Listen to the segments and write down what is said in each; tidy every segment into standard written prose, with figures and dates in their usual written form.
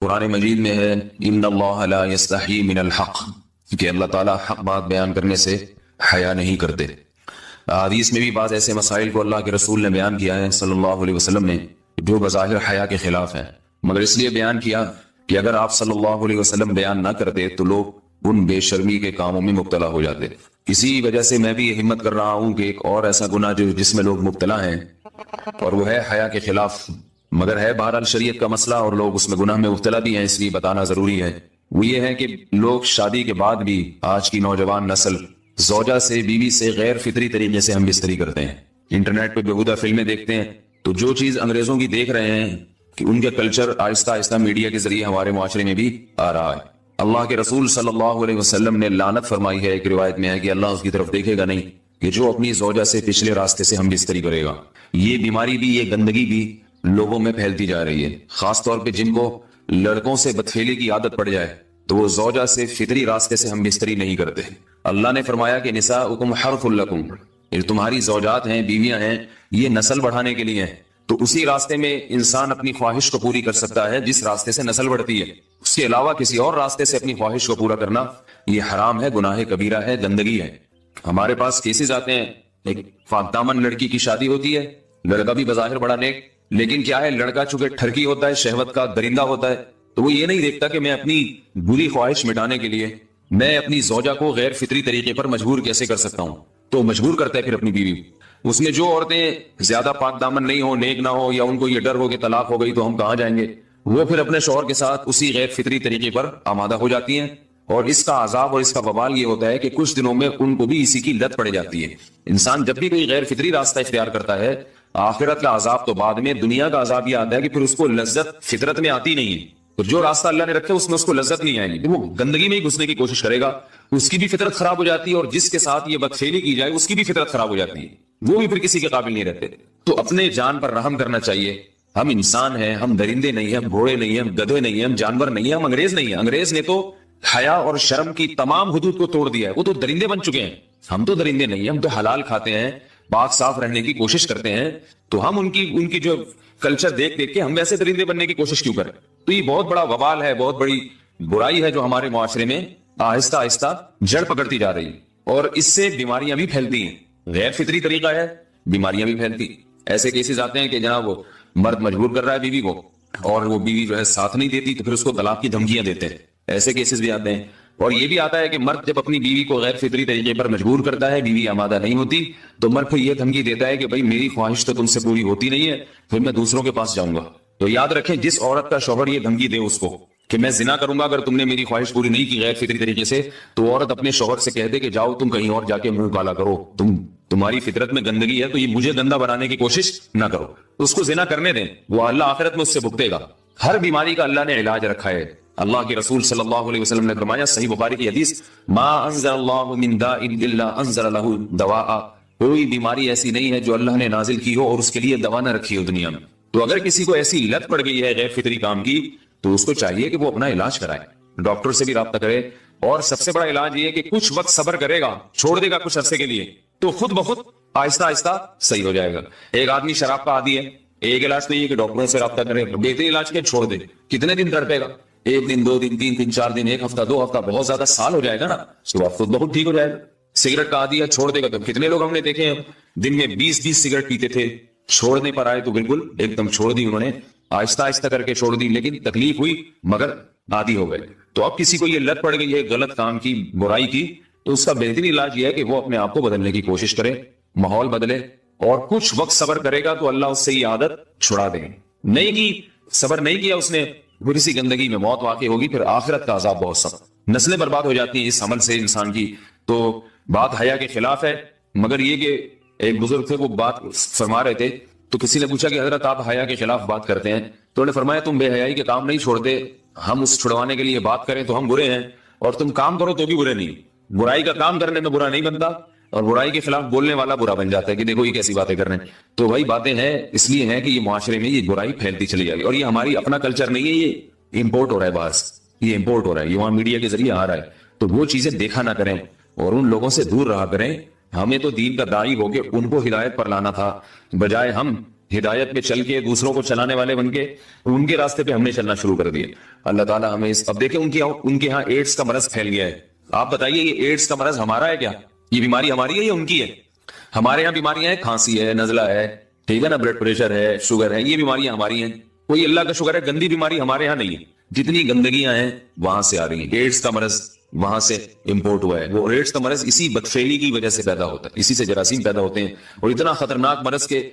قرآن مجید میں ہے ان اللہ لا یستحی من الحق، کہ اللہ تعالیٰ حق بات بیان کرنے سے حیا نہیں کرتے۔ حدیث میں بھی بعض ایسے مسائل کو اللہ کے رسول نے بیان کیا ہے صلی اللہ علیہ وسلم نے جو بظاہر حیا کے خلاف ہیں، مگر اس لیے بیان کیا کہ اگر آپ صلی اللہ علیہ وسلم بیان نہ کرتے تو لوگ ان بے شرمی کے کاموں میں مبتلا ہو جاتے۔ اسی وجہ سے میں بھی یہ ہمت کر رہا ہوں کہ ایک اور ایسا گناہ جس میں لوگ مبتلا ہیں اور وہ ہے حیا کے خلاف، مگر ہے بہرحال شریعت کا مسئلہ اور لوگ اس میں گناہ میں مبتلا بھی ہیں، اس لیے بتانا ضروری ہے۔ وہ یہ ہے کہ لوگ شادی کے بعد بھی آج کی نوجوان نسل زوجہ سے، بیوی سے غیر فطری طریقے سے ہم بستری کرتے ہیں، انٹرنیٹ پہ بیہودہ فلمیں دیکھتے ہیں، تو جو چیز انگریزوں کی دیکھ رہے ہیں کہ ان کے کلچر آہستہ آہستہ میڈیا کے ذریعے ہمارے معاشرے میں بھی آ رہا ہے۔ اللہ کے رسول صلی اللہ علیہ وسلم نے لعنت فرمائی ہے، ایک روایت میں ہے کہ اللہ اس کی طرف دیکھے گا نہیں کہ جو اپنی زوجہ سے پچھلے راستے سے ہم بستری کرے گا۔ یہ بیماری بھی، یہ گندگی بھی لوگوں میں پھیلتی جا رہی ہے، خاص طور پہ جن کو لڑکوں سے بدفعلی کی عادت پڑ جائے تو وہ زوجہ سے فطری راستے سے ہم بستری نہیں کرتے۔ اللہ نے فرمایا کہ نساؤکم حرث لکم، یہ تمہاری زوجات ہیں، بیویاں ہیں، یہ نسل بڑھانے کے لیے ہیں، تو اسی راستے میں انسان اپنی خواہش کو پوری کر سکتا ہے جس راستے سے نسل بڑھتی ہے۔ اس کے علاوہ کسی اور راستے سے اپنی خواہش کو پورا کرنا یہ حرام ہے، گناہ کبیرہ ہے، گندگی ہے۔ ہمارے پاس کیسز آتے ہیں، ایک پاک دامن لڑکی کی شادی ہوتی ہے، لڑکا بھی بظاہر بڑا نیک، لیکن کیا ہے، لڑکا چونکہ ٹھرکی ہوتا ہے، شہوت کا درندہ ہوتا ہے، تو وہ یہ نہیں دیکھتا کہ میں اپنی بری خواہش مٹانے کے لیے میں اپنی زوجہ کو غیر فطری طریقے پر مجبور کیسے کر سکتا ہوں، تو مجبور کرتا ہے پھر اپنی بیوی۔ اس میں جو عورتیں زیادہ پاک دامن نہیں ہو، نیک نہ ہو، یا ان کو یہ ڈر ہو کہ طلاق ہو گئی تو ہم کہاں جائیں گے، وہ پھر اپنے شوہر کے ساتھ اسی غیر فطری طریقے پر آمادہ ہو جاتی ہیں، اور اس کا عذاب اور اس کا وبال یہ ہوتا ہے کہ کچھ دنوں میں ان کو بھی اسی کی لت پڑ جاتی ہے۔ انسان جب بھی کوئی غیر فطری راستہ اختیار کرتا ہے، آخرت کا عذاب تو بعد میں، دنیا کا عذاب یہ آتا ہے کہ پھر اس کو لذت فطرت میں آتی نہیں ہے، تو جو راستہ اللہ نے رکھا اس میں اس کو لذت نہیں آئے گی، وہ گندگی میں ہی گھسنے کی کوشش کرے گا، اس کی بھی فطرت خراب ہو جاتی ہے، اور جس کے ساتھ یہ بدفعلی کی جائے اس کی بھی فطرت خراب ہو جاتی ہے، وہ بھی پھر کسی کے قابل نہیں رہتے۔ تو اپنے جان پر رحم کرنا چاہیے۔ ہم انسان ہیں، ہم درندے نہیں ہیں، ہم گھوڑے نہیں ہیں، ہم گدھے نہیں ہیں، ہم جانور نہیں ہیں، ہم انگریز نہیں ہیں۔ انگریز نے تو حیا اور شرم کی تمام حدود کو توڑ دیا ہے، وہ تو درندے بن چکے ہیں، ہم تو درندے نہیں ہیں، ہم تو حلال کھاتے ہیں، پاک صاف رہنے کی کوشش کرتے ہیں، تو ہم ان کی جو کلچر دیکھ دیکھ کے ہم ویسے درندے بننے کی کوشش کیوں کریں؟ تو یہ بہت بڑا وبال ہے، بہت بڑی برائی ہے جو ہمارے معاشرے میں آہستہ آہستہ جڑ پکڑتی جا رہی ہے، اور اس سے بیماریاں بھی پھیلتی ہیں۔ غیر فطری طریقہ ہے، بیماریاں بھی پھیلتی۔ ایسے کیسز آتے ہیں کہ جناب وہ مرد مجبور کر رہا ہے بیوی کو، اور وہ بیوی جو ہے ساتھ نہیں دیتی تو پھر اس کو طلاق کی دھمکیاں دیتے ہیں، ایسے کیسز بھی آتے ہیں۔ اور یہ بھی آتا ہے کہ مرد جب اپنی بیوی کو غیر فطری طریقے پر مجبور کرتا ہے، بیوی آمادہ نہیں ہوتی، تو مرد پھر یہ دھمکی دیتا ہے کہ بھائی میری خواہش تو تم سے پوری ہوتی نہیں ہے، پھر میں دوسروں کے پاس جاؤں گا۔ تو یاد رکھیں، جس عورت کا شوہر یہ دھمکی دے اس کو کہ میں زنا کروں گا اگر تم نے میری خواہش پوری نہیں کی غیر فطری طریقے سے، تو عورت اپنے شوہر سے کہہ دے کہ جاؤ تم کہیں اور جا کے منہ کالا کرو، تمہاری فطرت میں گندگی ہے تو یہ مجھے گندا بنانے کی کوشش نہ کرو، اس کو زنا کرنے دیں، وہ اللہ آخرت میں اس سے بھگتے گا۔ ہر بیماری کا اللہ نے علاج رکھا ہے۔ اللہ کے رسول صلی اللہ علیہ وسلم نے فرمایا، صحیح بخاری کی حدیث، ما انزل اللہ من داء الا انزل له دواء، کوئی بیماری ایسی نہیں ہے جو اللہ نے نازل کی ہو اور اس کے لیے دوا نہ رکھی ہو دنیا میں۔ تو اگر کسی کو ایسی لت پڑ گئی ہے غیر فطری کام کی تو اس کو چاہیے کہ وہ اپنا علاج کرائے، ڈاکٹر سے بھی رابطہ کرے، اور سب سے بڑا علاج یہ ہے کہ کچھ وقت صبر کرے گا، چھوڑ دے گا کچھ عرصے کے لیے، تو خود بخود آہستہ آہستہ صحیح ہو جائے گا۔ ایک آدمی شراب کا عادی ہے، ایک علاج تو یہ کہ ڈاکٹروں سے رابطہ کرے، بہترین علاج کے چھوڑ دے، کتنے دن تڑپے گا؟ ایک دن، دو دن، تین دن، چار دن، ایک ہفتہ، دو ہفتہ، بہت زیادہ سال ہو جائے گا نا، اس کے بعد خود بخود ٹھیک ہو جائے گا۔ سگریٹ کا عادی ہے، چھوڑ دے گا، تو کتنے لوگ ہم نے دیکھے ہیں دن میں 20 سگریٹ پیتے تھے، چھوڑنے پر آئے تو بالکل ایک دم چھوڑ دی انہوں نے، آہستہ آہستہ کر کے چھوڑ دی، لیکن تکلیف ہوئی مگر عادی ہو گئے۔ تو اب کسی کو یہ لت پڑ گئی ہے غلط کام کی، برائی کی، تو اس کا بہترین علاج یہ ہے کہ وہ اپنے آپ کو بدلنے کی کوشش کرے، ماحول بدلے، اور کچھ وقت صبر کرے گا تو اللہ اس سے یہ عادت چھڑا دے گا۔ نہیں کی، صبر نہیں کیا اس نے، بری سی گندگی میں موت واقع ہوگی، پھر آخرت کا عذاب بہت سخت، نسلیں برباد ہو جاتی ہیں اس عمل سے انسان کی۔ تو بات حیا کے خلاف ہے، مگر یہ کہ ایک بزرگ تھے، وہ بات فرما رہے تھے، تو کسی نے پوچھا کہ حضرت آپ حیا کے خلاف بات کرتے ہیں، تو انہوں نے فرمایا تم بے حیائی کے کام نہیں چھوڑتے، ہم اس چھڑوانے کے لیے بات کریں تو ہم برے ہیں، اور تم کام کرو تو بھی برے نہیں۔ برائی کا کام کرنے میں برا نہیں بنتا، اور برائی کے خلاف بولنے والا برا بن جاتا ہے کہ دیکھو یہ کیسی باتیں کر رہے ہیں۔ تو وہی باتیں ہیں، اس لیے ہیں کہ یہ معاشرے میں یہ برائی پھیلتی چلی جائے گی، اور یہ ہماری اپنا کلچر نہیں ہے، یہ امپورٹ ہو رہا ہے باہر سے، یہ امپورٹ ہو رہا ہے، یہ وہاں میڈیا کے ذریعے آ رہا ہے۔ تو وہ چیزیں دیکھا نہ کریں اور ان لوگوں سے دور رہا کریں۔ ہمیں تو دین کا داعی ہو کے ان کو ہدایت پر لانا تھا، بجائے ہم ہدایت میں چل کے دوسروں کو چلانے والے بن کے ان کے راستے پہ ہم نے چلنا شروع کر دیا. اللہ تعالیٰ ہمیں اب دیکھیں ان کے یہاں ایڈس کا مرض پھیل گیا ہے. آپ بتائیے یہ ایڈس کا مرض ہمارا ہے کیا؟ یہ بیماری ہماری ہے یا ان کی ہے؟ ہمارے یہاں بیماریاں ہیں, کھانسی ہے, نزلہ ہے, ٹھیک ہے نا, بلڈ پریشر ہے, شوگر ہے, یہ بیماریاں ہماری ہیں. کوئی اللہ کا شکر ہے گندی بیماری ہمارے یہاں نہیں ہے. جتنی گندگیاں ہیں وہاں سے آ رہی ہیں. ایڈس کا مرض وہاں سے امپورٹ ہوا ہے. وہ ایڈس کا مرض اسی بدفعلی کی وجہ سے پیدا ہوتا ہے, اسی سے جراثیم پیدا ہوتے ہیں, اور اتنا خطرناک مرض کے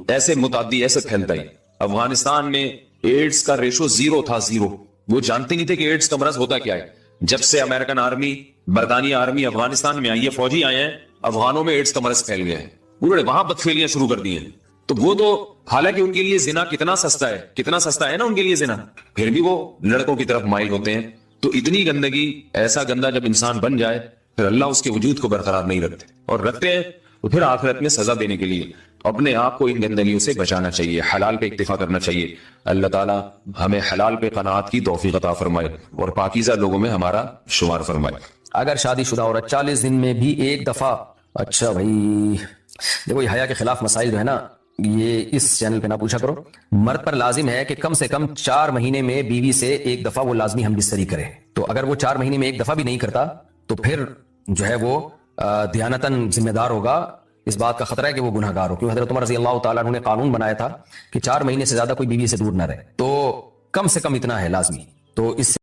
ایسے متعدی ایسے پھیلتا ہے. افغانستان میں ایڈس کا ریشو 0 تھا, 0. وہ جانتے نہیں تھے کہ ایڈس کا مرض ہوتا کیا ہے. جب سے امریکن آرمی, برطانیہ آرمی افغانستان میں آئی ہے, فوجی آئے ہیں, افغانوں میں ایڈس کا مرض پھیل گیا ہے. انہوں نے وہاں بدفعلیاں شروع کر دی ہیں. تو وہ تو حالانکہ ان کے لیے زنا کتنا سستا ہے نا ان کے لیے زنا, پھر بھی وہ لڑکوں کی طرف مائل ہوتے ہیں. تو اتنی گندگی, ایسا گندا جب انسان بن جائے پھر اللہ اس کے وجود کو برقرار نہیں رکھتے, اور رکھتے ہیں تو پھر آخرت میں سزا دینے کے لیے اپنے آپ کو ان گندگیوں سے بچانا چاہیے, حلال پہ اکتفا کرنا چاہیے. اللہ تعالیٰ ہمیں حلال پہ قناعت کی توفیق عطا فرمائے اور پاکیزہ لوگوں میں ہمارا شمار فرمائے. اگر شادی شدہ عورت 40 دن میں بھی ایک دفعہ, اچھا بھائی دیکھو یہ حیا کے خلاف مسائل جو ہے نا یہ اس چینل پہ نہ پوچھا کرو. مرد پر لازم ہے کہ کم سے کم 4 مہینے میں بیوی سے ایک دفعہ وہ لازمی ہم بستری کرے. تو اگر وہ 4 مہینے میں ایک دفعہ بھی نہیں کرتا تو پھر جو ہے وہ دیانتاً ذمہ دار ہوگا. اس بات کا خطرہ ہے کہ وہ گناہ گار ہو, کیونکہ حضرت عمر رضی اللہ تعالیٰ عنہ نے قانون بنایا تھا کہ 4 مہینے سے زیادہ کوئی بیوی سے دور نہ رہے. تو کم سے کم اتنا ہے لازمی. تو اس